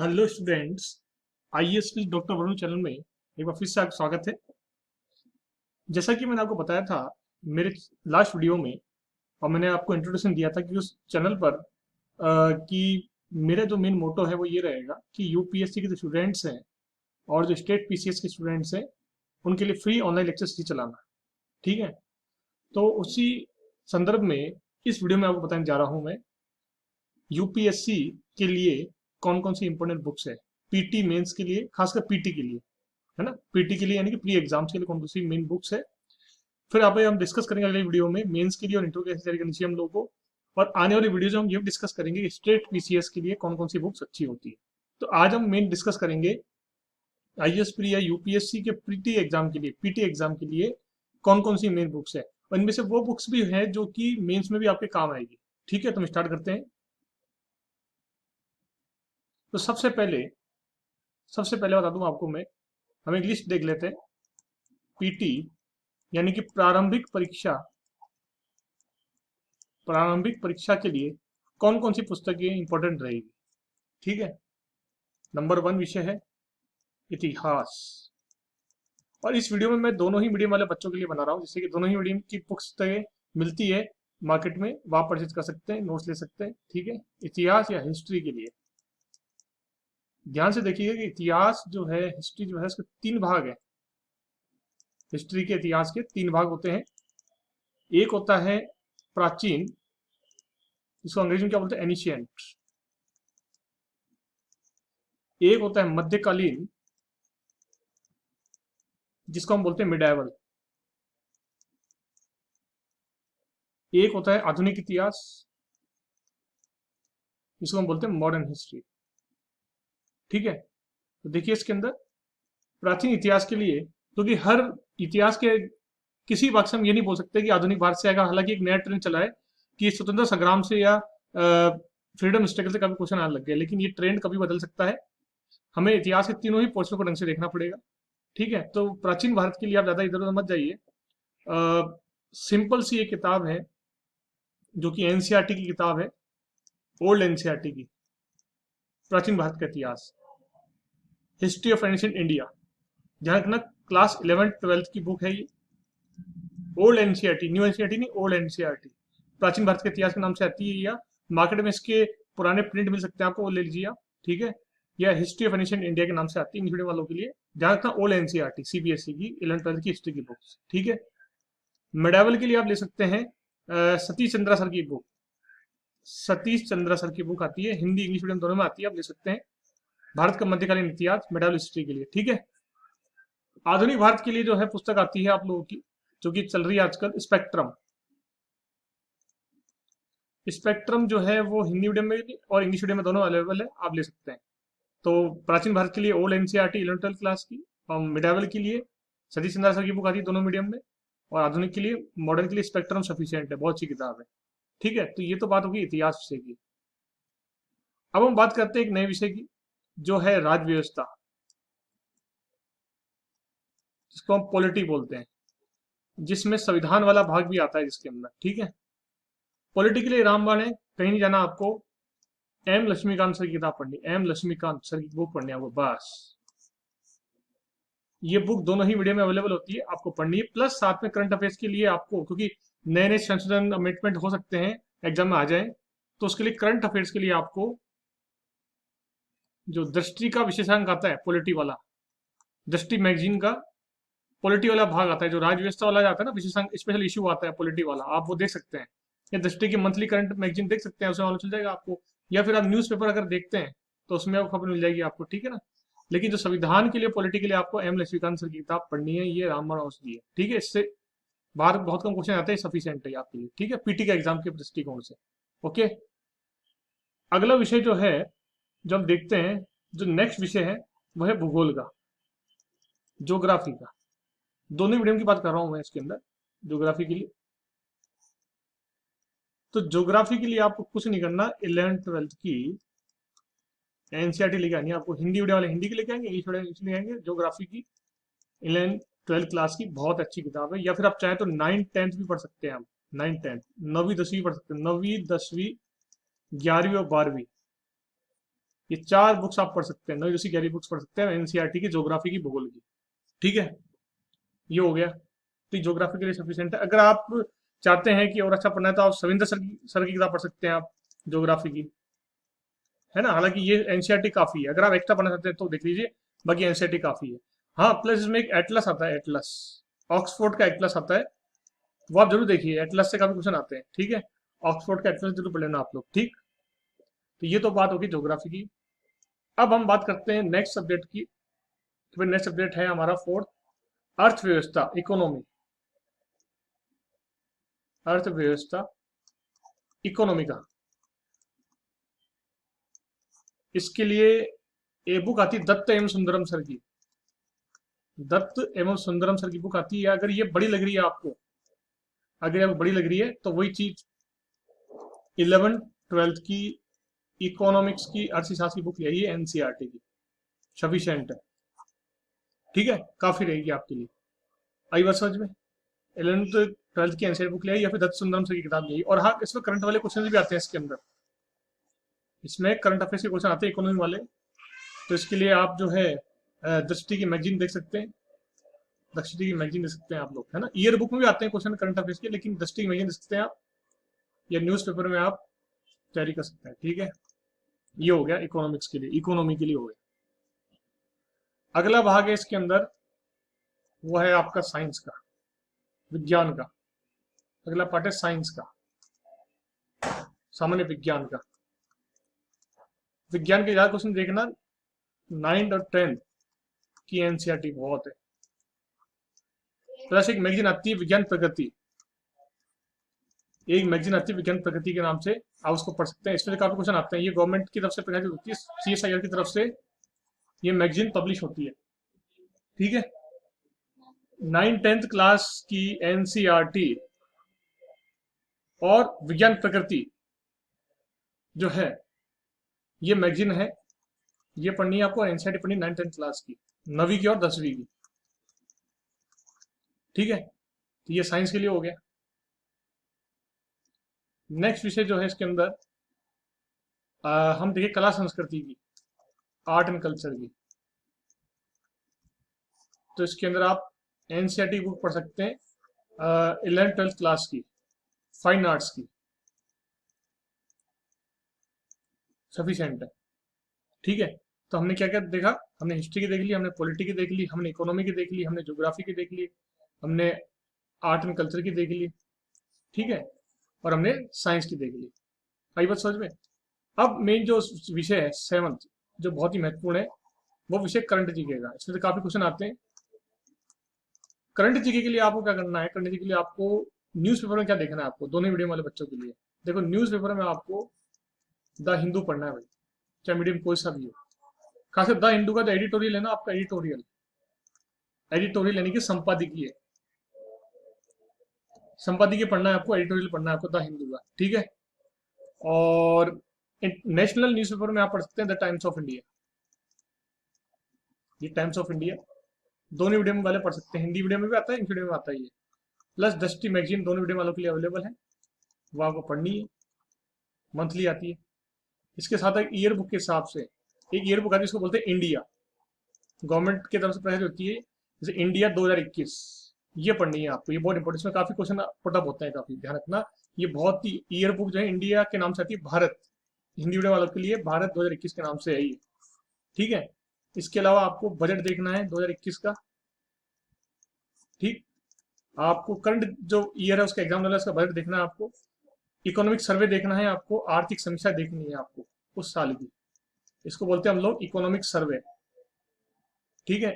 Hello students. IAS with doctor Varun channel में एक बार फिर से आपका स्वागत है। जैसा कि मैंने आपको बताया था मेरे लास्ट वीडियो में, और मैंने आपको इंट्रोडक्शन दिया था कि उस चैनल पर कि मेरा जो मेन मोटो है वो ये रहेगा कि यूपीएससी के जो स्टूडेंट्स हैं और जो स्टेट पीसीएस के स्टूडेंट्स हैं उनके लिए फ्री ऑनलाइन लेक्चर्स ही चलाना। ठीक है, तो उसी संदर्भ में इस वीडियो में आपको बताने जा रहा हूँ मैं यूपीएससी के लिए कौन कौन सी इंपॉर्टेंट बुक्स है, पीटी मेंस के लिए, खासकर पीटी के लिए, है ना। पीटी के लिए यानी कि प्री एग्जाम्स के लिए कौन कौन सी मेन बुक्स है। फिर आप हम डिस्कस करेंगे अगले वीडियो में मेंस के लिए और इंटरव्यू कैसे तैयारी करनी चाहिए हम लोगों को। और आने वाली वीडियो में हम ये डिस्कस करेंगे कि स्टेट पीसीएस के लिए कौन कौन सी बुक्स अच्छी होती है। तो आज हम मेन डिस्कस करेंगे आईएएस प्री या यूपीएससी के पीटी एग्जाम के लिए, पीटी एग्जाम के लिए कौन कौन सी मेन बुक्स है, और इनमें से वो बुक्स भी हैं जो कि मेंस में भी आपके काम आएगी। ठीक है, तो हम स्टार्ट करते हैं। तो सबसे पहले बता दूं आपको मैं, हम एक लिस्ट देख लेते हैं। पीटी यानी कि प्रारंभिक परीक्षा के लिए कौन कौन सी पुस्तकें इंपॉर्टेंट रहेगी। ठीक है, नंबर वन विषय है इतिहास। और इस वीडियो में मैं दोनों ही मीडियम वाले बच्चों के लिए बना रहा हूँ, जिससे कि दोनों ही मीडियम की पुस्तकें मिलती है मार्केट में, वहां परचेज कर सकते हैं, नोट्स ले सकते हैं। ठीक है, इतिहास या हिस्ट्री के लिए ध्यान से देखिएगा कि इतिहास जो है, हिस्ट्री जो है, उसके तीन भाग है। हिस्ट्री के इतिहास के तीन भाग होते हैं। एक होता है प्राचीन, जिसको अंग्रेजी में क्या बोलते हैं, एनिशियंट। एक होता है मध्यकालीन, जिसको हम बोलते हैं मिडाइवल। एक होता है आधुनिक इतिहास, जिसको हम बोलते हैं मॉडर्न हिस्ट्री। ठीक है, तो देखिए इसके अंदर प्राचीन इतिहास के लिए, क्योंकि हर इतिहास के किसी भाग से हम ये नहीं बोल सकते कि आधुनिक भारत से आएगा। हालांकि एक नया ट्रेंड चला है कि स्वतंत्रता संग्राम से या फ्रीडम स्ट्रगल से काफी क्वेश्चन आने लग गए, लेकिन ये ट्रेंड कभी बदल सकता है। हमें इतिहास के तीनों ही पोर्शन को ढंग से देखना पड़ेगा। ठीक है, तो प्राचीन भारत के लिए आप ज्यादा इधर उधर मत जाइए। सिंपल सी एक किताब है जो कि एनसीईआरटी की किताब है, ओल्ड एनसीईआरटी की, प्राचीन भारत का इतिहास, हिस्ट्री ऑफ एंशिएंट इंडिया। ध्यान रखना, क्लास 11th 12th की बुक है ये। ओल्ड एनसीईआरटी, न्यू एनसीईआरटी नहीं, ओल्ड एनसीईआरटी, प्राचीन भारत के इतिहास के नाम से आती है। या मार्केट में इसके पुराने प्रिंट मिल सकते हैं आपको, वो ले लीजिए आप। ठीक है, या हिस्ट्री ऑफ एंशिएंट इंडिया के नाम से आती है इंग्लिश मीडियम वालों के लिए। ध्यान रखना, ओल्ड एनसीईआरटी सीबीएसई की 11th 12th की हिस्ट्री की बुक्स। ठीक है, मेडावल के लिए आप ले सकते हैं सतीश चंद्रा सर की बुक। सतीश चंद्रा सर की बुक आती है, हिंदी इंग्लिश मीडियम दोनों में आती है, आप ले सकते हैं। भारत का मध्यकालीन इतिहास, मेडावल हिस्ट्री के लिए। ठीक है, आधुनिक भारत के लिए जो है पुस्तक आती है आप लोगों की, जो कि चल रही है आजकल, स्पेक्ट्रम। स्पेक्ट्रम जो है वो हिंदी मीडियम में और इंग्लिश मीडियम में दोनों अवेलेबल है, आप ले सकते हैं। तो प्राचीन भारत के लिए old NCERT 11th 12th class की, और मिडावल के लिए सतीश चंद्रा सर की बुक आती है दोनों मीडियम में, और आधुनिक के लिए, मॉडर्न के लिए स्पेक्ट्रम सफिशियंट है, बहुत अच्छी किताब है। ठीक है, तो ये तो बात होगी इतिहास विषय की। अब हम बात करते हैं एक नए विषय की, जो है राज्य व्यवस्था, जिसको हम पॉलिटी बोलते हैं, जिसमें संविधान वाला भाग भी आता है जिसके अंदर। ठीक है, पॉलिटी के लिए रामबाण है, कहीं नहीं जाना आपको। एम लक्ष्मीकांत सर की किताब पढ़नी, एम लक्ष्मीकांत सर की बुक पढ़नी है आपको, बस। ये बुक दोनों ही मीडियम में अवेलेबल होती है, आपको पढ़नी है। प्लस साथ में करंट अफेयर्स के लिए आपको, क्योंकि नए नए संशोधन अमेंडमेंट हो सकते हैं, एग्जाम में आ जाए, तो उसके लिए करंट अफेयर्स के लिए आपको जो दृष्टि का विशेषांक आता है, पॉलिटी वाला, दृष्टि मैगजीन का पॉलिटी वाला भाग आता है, जो राज्य व्यवस्था वाला जाता है ना, विशेषांक स्पेशल इशू आता है पॉलिटी वाला, आप वो देख सकते हैं। या दृष्टि की मंथली करंट मैगजीन देख सकते हैं, उसमें मालूम चल जाएगा आपको। या फिर आप न्यूज़पेपर अगर देखते हैं तो उसमें आपको खबर मिल जाएगी आपको। ठीक है ना, लेकिन जो संविधान के लिए, पॉलिटी के लिए आपको एम लक्ष्मीकांत सर की किताब पढ़नी है, ये रामबाण औषधि है। ठीक है, इससे बाहर बहुत कम क्वेश्चन आते हैं, सफिशियंट है आपके लिए। ठीक है, पीटी के एग्जाम के दृष्टिकोण से। ओके, अगला विषय जो है, जो हम देखते हैं, जो नेक्स्ट विषय है, वह है भूगोल का, ज्योग्राफी का। दोनों मीडियम की बात कर रहा हूं मैं इसके अंदर, ज्योग्राफी के लिए। तो ज्योग्राफी के लिए आपको कुछ नहीं करना, 11th 12th की एनसीईआरटी लेके आनी है आपको। हिंदी मीडियम वाले हिंदी के लेके आएंगे, इंग्लिश मीडियम इंग्लिश लेके आएंगे। ज्योग्राफी की 11th 12th क्लास की बहुत अच्छी किताब है। या फिर आप चाहें तो 9th 10th भी पढ़ सकते हैं। आप 9th 10th, 9वीं 10वीं पढ़ सकते हैं, 9वीं 10वीं 11वीं और 12वीं, ये 4 बुक्स आप पढ़ सकते हैं, नई दूसरी गहरी बुक्स पढ़ सकते हैं एनसीईआरटी की, ज्योग्राफी की, भूगोल की। ठीक है, ये हो गया। तो ज्योग्राफी के लिए सफिशिएंट है। अगर आप चाहते हैं कि और अच्छा पढ़ना है तो आप सविंदर सर की किताब पढ़ सकते हैं आप, ज्योग्राफी की, है ना। हालांकि ये एनसीईआरटी काफी है, अगर आप एक्स्ट्रा पढ़ना चाहते हैं तो देख लीजिए, बाकी एनसीईआरटी काफी है। हाँ, प्लस इसमें एक एटलस आता है, एटलस, ऑक्सफोर्ड का एटलस आता है, वो आप जरूर देखिए, एटलस से काफी क्वेश्चन आते हैं। ठीक है, ऑक्सफोर्ड का एटलस जरूर पढ़ लेना आप लोग। ठीक, तो ये तो बात होगी ज्योग्राफी की। अब हम बात करते हैं नेक्स्ट सब्जेक्ट की। तो फिर नेक्स्ट सब्जेक्ट है हमारा फोर्थ, अर्थव्यवस्था, इकोनॉमी। अर्थव्यवस्था, इकोनॉमी का, इसके लिए ए बुक आती है दत्त एवं सुंदरम सर की। दत्त एवं सुंदरम सर की बुक आती है। अगर ये बड़ी लग रही है आपको, अगर ये आपको बड़ी लग रही है तो वही चीज 11 12th की इकोनॉमिक्स की, अर्थशास्त्र की बुक ले आइए एनसीईआरटी की, सफिशिएंट है। ठीक है, काफी रहेगी आपके लिए। आई बात समझ में। 11th 12th की एनसीईआरटी बुक ले आइए या फिर दत्त सुंदरम सर की किताब ले आइए। और हाँ, इसमें करंट वाले क्वेश्चन भी आते हैं इसके अंदर, इसमें करंट अफेयर्स के क्वेश्चन आते हैं इकोनॉमी वाले। तो इसके लिए आप जो है दृष्टि की मैगजीन देख सकते हैं, दृष्टि की मैगजीन देख सकते हैं आप लोग, है ना। ईयर बुक में भी आते हैं क्वेश्चन करंट अफेयर्स के, लेकिन दृष्टि की मैगजीन देख सकते हैं आप, या न्यूज़पेपर में आप तैयारी कर सकते हैं। ठीक है, ये हो गया इकोनॉमिक्स के लिए, इकोनॉमी के लिए हो गया। अगला भाग है इसके अंदर, वो है आपका साइंस का, विज्ञान का। अगला पार्ट है साइंस का, सामान्य विज्ञान का। विज्ञान के ज्यादा क्वेश्चन देखना, 9th और 10th की एनसीईआरटी बहुत है। प्लस एक मैगजीन आती है विज्ञान प्रगति, एक मैगजीन आती है विज्ञान प्रगति के नाम से, आप उसको पढ़ सकते हैं। इसमें काफी क्वेश्चन आते हैं। ये गवर्नमेंट की तरफ से प्रकाशित होती है, सीएसआईआर की तरफ से ये मैगजीन पब्लिश होती है। ठीक है, 9th-10th क्लास की एनसीईआरटी और विज्ञान प्रकृति जो है, ये मैगजीन है, ये पढ़नी है आपको। एनसीईआरटी पढ़नी 9th-10th क्लास की, 9वीं की और 10वीं की। ठीक है, तो ये साइंस के लिए हो गया। नेक्स्ट विषय जो है इसके अंदर हम देखिए कला संस्कृति की, आर्ट एंड कल्चर की। तो इसके अंदर आप एनसीईआरटी बुक पढ़ सकते हैं 11th-12th क्लास की, फाइन आर्ट्स की, सफिशिएंट है। ठीक है, तो हमने क्या क्या देखा, हमने हिस्ट्री की देख ली, हमने पॉलिटी की देख ली, हमने इकोनॉमी की देख ली, हमने ज्योग्राफी की देख ली, हमने आर्ट एंड कल्चर की देख ली। ठीक है, और हमने साइंस की देख ली। आई बात समझ में। अब मेन जो विषय है 7th, जो बहुत ही महत्वपूर्ण है, वो विषय करंट जीके का। इसमें तो काफी क्वेश्चन आते हैं। करंट जीके के लिए आपको क्या करना है, करंट जीके के लिए आपको न्यूज़पेपर में क्या देखना है, आपको दोनों मीडियम वाले बच्चों के लिए। देखो, न्यूज़पेपर में आपको द हिंदू पढ़ना है भाई, चाहे मीडियम कोई सा भी हो। खासकर द हिंदू का तो एडिटोरियल है ना आपका, एडिटोरियल, एडिटोरियल यानी कि संपादकीय, संपादकीय पढ़ना है आपको, एडिटोरियल पढ़ना है आपको द हिंदू का। ठीक है, और नेशनल न्यूज़पेपर में आप पढ़ सकते हैं द टाइम्स ऑफ इंडिया, ये टाइम्स ऑफ इंडिया दोनों मीडियम वाले पढ़ सकते हैं। हिंदी मीडियम में भी आता है, इंग्लिश मीडियम में आता है ये। प्लस दृष्टि मैगजीन दोनों मीडियम वालों के लिए अवेलेबल है, वो आपको पढ़नी है, मंथली आती है। इसके साथ एक ईयर बुक के हिसाब से एक ईयर बुक आती है, इसको बोलते हैं इंडिया, गवर्नमेंट की तरफ से प्रकाशित होती है, जैसे इंडिया 2021, ये पढ़नी है आपको, ये बहुत इंपॉर्टेंट। इसमें काफी क्वेश्चन पुटअप होते हैं, काफी ध्यान रखना। ये बहुत ही, ईयर बुक जो है इंडिया के नाम से आती है, भारत, हिंदी मीडियम वालों के लिए भारत 2021 के नाम से है ये। ठीक है, इसके अलावा आपको बजट देखना है 2021 का। ठीक, आपको करंट जो ईयर है उसका एग्जाम वाला उसका बजट देखना है आपको। इकोनॉमिक सर्वे देखना है आपको, आर्थिक समीक्षा देखनी है आपको उस साल की, इसको बोलते हैं हम लोग इकोनॉमिक सर्वे। ठीक है,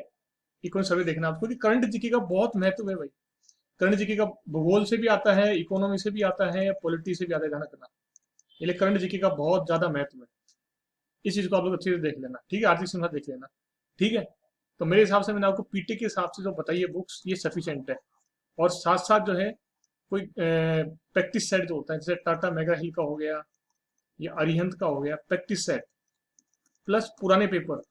इकोनॉमिक सर्वे देखना है आपको, कि करंट जीके का बहुत महत्व है भाई। करंट जीके का भूगोल से भी आता है, इकोनॉमी से भी आता है, पॉलिटी से भी आता है, ध्यान रखना। इसलिए करंट जीके का बहुत ज्यादा महत्व है, इस चीज को आप लोग अच्छे से देख लेना। ठीक है, आर्थिक समीक्षा देख लेना। ठीक है, तो मेरे हिसाब से मैंने आपको पीटी के हिसाब से जो बताई है बुक्स, ये सफिशिएंट है। और साथ साथ जो है कोई प्रैक्टिस सेट जो होता है, जैसे टाटा मेगा हिल का हो गया या अरिहंत का हो गया, प्रैक्टिस सेट प्लस पुराने पेपर,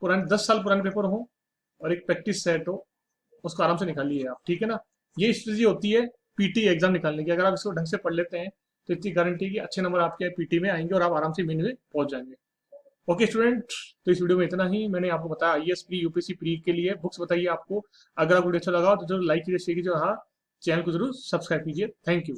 पुराने 10 साल पुराने पेपर हो और एक प्रैक्टिस सेट हो, उसको आराम से निकालिए आप। ठीक है ना, ये स्ट्रेटजी होती है पीटी एग्जाम निकालने की। अगर आप इसको ढंग से पढ़ लेते हैं तो इतनी गारंटी है कि अच्छे नंबर आपके पीटी में आएंगे और आप आराम से मेन में पहुंच जाएंगे। ओके स्टूडेंट, तो इस वीडियो में इतना ही। मैंने आपको बताया आईएएस प्री, यूपीएससी प्री के लिए बुक्स बताइए आपको। अगर आपको वीडियो अच्छा लगा हो तो जरूर लाइक कीजिए, शेयर कीजिए और हाँ, चैनल को जरूर सब्सक्राइब कीजिए। Thank you.